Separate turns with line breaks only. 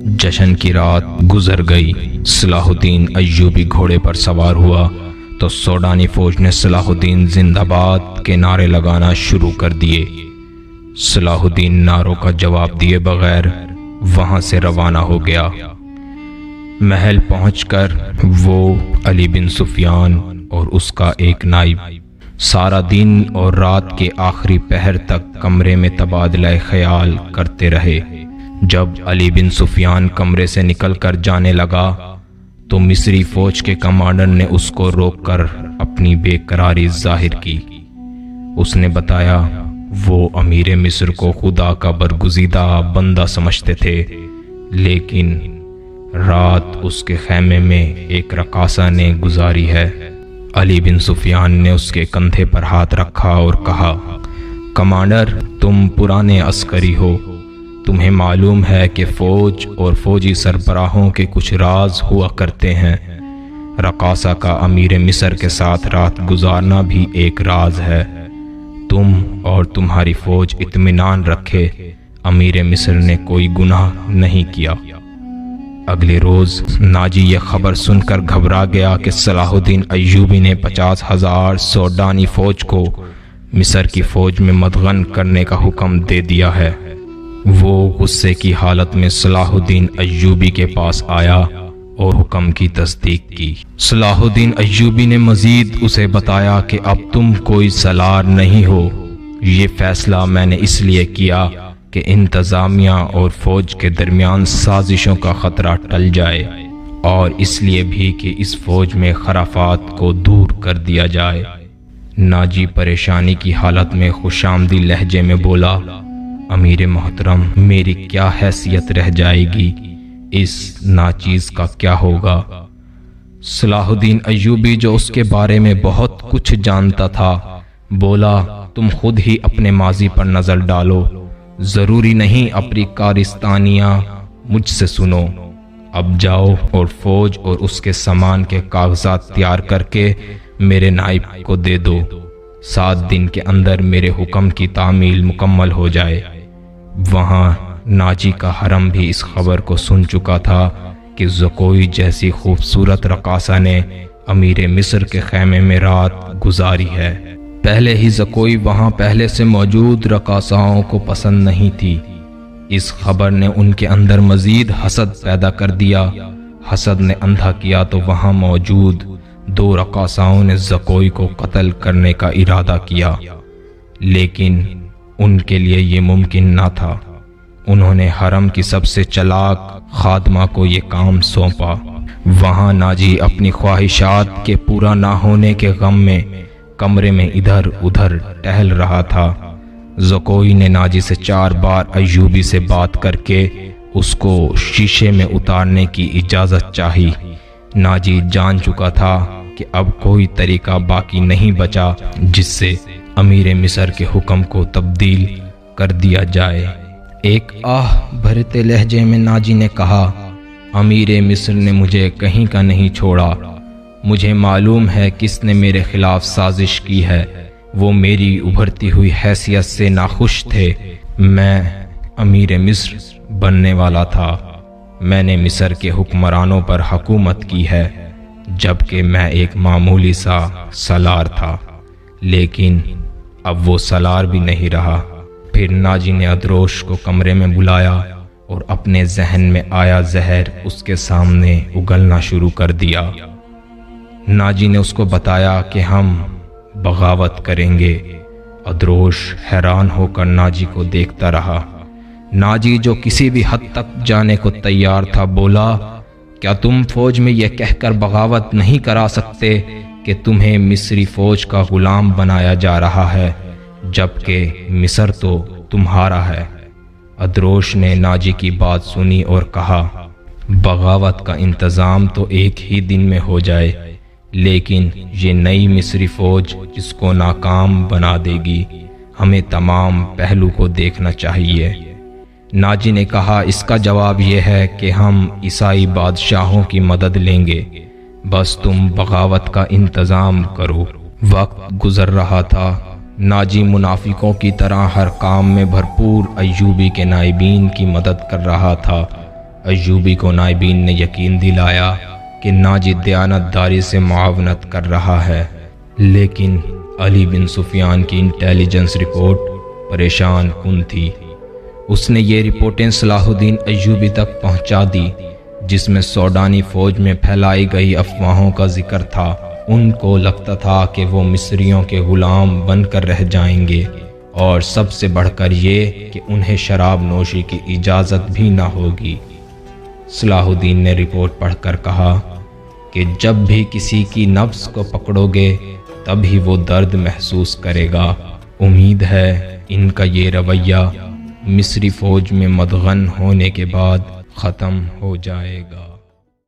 جشن کی رات گزر گئی۔ صلاح الدین ایوبی گھوڑے پر سوار ہوا تو سوڈانی فوج نے صلاح الدین زندہ باد کے نعرے لگانا شروع کر دیے۔ صلاح الدین نعروں کا جواب دیے بغیر وہاں سے روانہ ہو گیا۔ محل پہنچ کر وہ علی بن سفیان اور اس کا ایک نائب سارا دن اور رات کے آخری پہر تک کمرے میں تبادلہ خیال کرتے رہے۔ جب علی بن سفیان کمرے سے نکل کر جانے لگا تو مصری فوج کے کمانڈر نے اس کو روک کر اپنی بے قراری ظاہر کی۔ اس نے بتایا وہ امیر مصر کو خدا کا برگزیدہ بندہ سمجھتے تھے، لیکن رات اس کے خیمے میں ایک رقاصہ نے گزاری ہے۔ علی بن سفیان نے اس کے کندھے پر ہاتھ رکھا اور کہا، کمانڈر تم پرانے عسکری ہو، تمہیں معلوم ہے کہ فوج اور فوجی سربراہوں کے کچھ راز ہوا کرتے ہیں۔ رقاصہ کا امیر مصر کے ساتھ رات گزارنا بھی ایک راز ہے۔ تم اور تمہاری فوج اطمینان رکھے، امیر مصر نے کوئی گناہ نہیں کیا۔ اگلے روز ناجی یہ خبر سن کر گھبرا گیا کہ صلاح الدین ایوبی نے 50,000 سوڈانی فوج کو مصر کی فوج میں مدغن کرنے کا حکم دے دیا ہے۔ وہ غصے کی حالت میں صلاح الدین ایوبی کے پاس آیا اور حکم کی تصدیق کی۔ صلاح الدین ایوبی نے مزید اسے بتایا کہ اب تم کوئی سالار نہیں ہو، یہ فیصلہ میں نے اس لیے کیا کہ انتظامیہ اور فوج کے درمیان سازشوں کا خطرہ ٹل جائے، اور اس لیے بھی کہ اس فوج میں خرافات کو دور کر دیا جائے۔ ناجی پریشانی کی حالت میں خوش آمدی لہجے میں بولا، امیر محترم میری کیا حیثیت رہ جائے گی، اس ناچیز کا کیا ہوگا؟ صلاح الدین ایوبی جو اس کے بارے میں بہت کچھ جانتا تھا بولا، تم خود ہی اپنے ماضی پر نظر ڈالو، ضروری نہیں اپنی کارستانیاں مجھ سے سنو۔ اب جاؤ اور فوج اور اس کے سامان کے کاغذات تیار کر کے میرے نائب کو دے دو، 7 دن کے اندر میرے حکم کی تعمیل مکمل ہو جائے۔ وہاں ناجی کا حرم بھی اس خبر کو سن چکا تھا کہ زکوئی جیسی خوبصورت رقاصہ نے امیر مصر کے خیمے میں رات گزاری ہے۔ پہلے ہی زکوئی وہاں پہلے سے موجود رقاصاؤں کو پسند نہیں تھی۔ اس خبر نے ان کے اندر مزید حسد پیدا کر دیا۔ حسد نے اندھا کیا تو وہاں موجود 2 رقاصاؤں نے زکوئی کو قتل کرنے کا ارادہ کیا، لیکن ان کے لیے یہ ممکن نہ تھا۔ انہوں نے حرم کی سب سے چلاک خادمہ کو یہ کام سونپا۔ وہاں ناجی اپنی خواہشات کے پورا نہ ہونے کے غم میں کمرے میں ادھر ادھر ٹہل رہا تھا۔ زکوئی نے ناجی سے 4 بار ایوبی سے بات کر کے اس کو شیشے میں اتارنے کی اجازت چاہی۔ ناجی جان چکا تھا کہ اب کوئی طریقہ باقی نہیں بچا جس سے امیر مصر کے حکم کو تبدیل کر دیا جائے۔ ایک آہ بھرتے لہجے میں ناجی نے کہا، امیر مصر نے مجھے کہیں کا نہیں چھوڑا، مجھے معلوم ہے کس نے میرے خلاف سازش کی ہے، وہ میری ابھرتی ہوئی حیثیت سے ناخوش تھے۔ میں امیر مصر بننے والا تھا، میں نے مصر کے حکمرانوں پر حکومت کی ہے، جبکہ میں ایک معمولی سا سالار تھا، لیکن اب وہ سالار بھی نہیں رہا۔ پھر ناجی نے ادروش کو کمرے میں بلایا اور اپنے ذہن میں آیا زہر اس کے سامنے اگلنا شروع کر دیا۔ ناجی نے اس کو بتایا کہ ہم بغاوت کریں گے۔ ادروش حیران ہو کر ناجی کو دیکھتا رہا۔ ناجی جو کسی بھی حد تک جانے کو تیار تھا بولا، کیا تم فوج میں یہ کہہ کر بغاوت نہیں کرا سکتے کہ تمہیں مصری فوج کا غلام بنایا جا رہا ہے، جبکہ مصر تو تمہارا ہے؟ ادروش نے ناجی کی بات سنی اور کہا، بغاوت کا انتظام تو ایک ہی دن میں ہو جائے، لیکن یہ نئی مصری فوج اس کو ناکام بنا دے گی۔ ہمیں تمام پہلو کو دیکھنا چاہیے۔ ناجی نے کہا، اس کا جواب یہ ہے کہ ہم عیسائی بادشاہوں کی مدد لیں گے، بس تم بغاوت کا انتظام کرو۔ وقت گزر رہا تھا۔ ناجی منافقوں کی طرح ہر کام میں بھرپور ایوبی کے نائبین کی مدد کر رہا تھا۔ ایوبی کو نائبین نے یقین دلایا کہ ناجد دیانتداری سے معاونت کر رہا ہے، لیکن علی بن سفیان کی انٹیلیجنس رپورٹ پریشان کن تھی۔ اس نے یہ رپورٹیں صلاح الدین ایوبی تک پہنچا دی، جس میں سوڈانی فوج میں پھیلائی گئی افواہوں کا ذکر تھا۔ ان کو لگتا تھا کہ وہ مصریوں کے غلام بن کر رہ جائیں گے، اور سب سے بڑھ کر یہ کہ انہیں شراب نوشی کی اجازت بھی نہ ہوگی۔ صلاح الدین نے رپورٹ پڑھ کر کہا کہ جب بھی کسی کی نفس کو پکڑو گے تب ہی وہ درد محسوس کرے گا۔ امید ہے ان کا یہ رویہ مصری فوج میں مدغن ہونے کے بعد ختم ہو جائے گا۔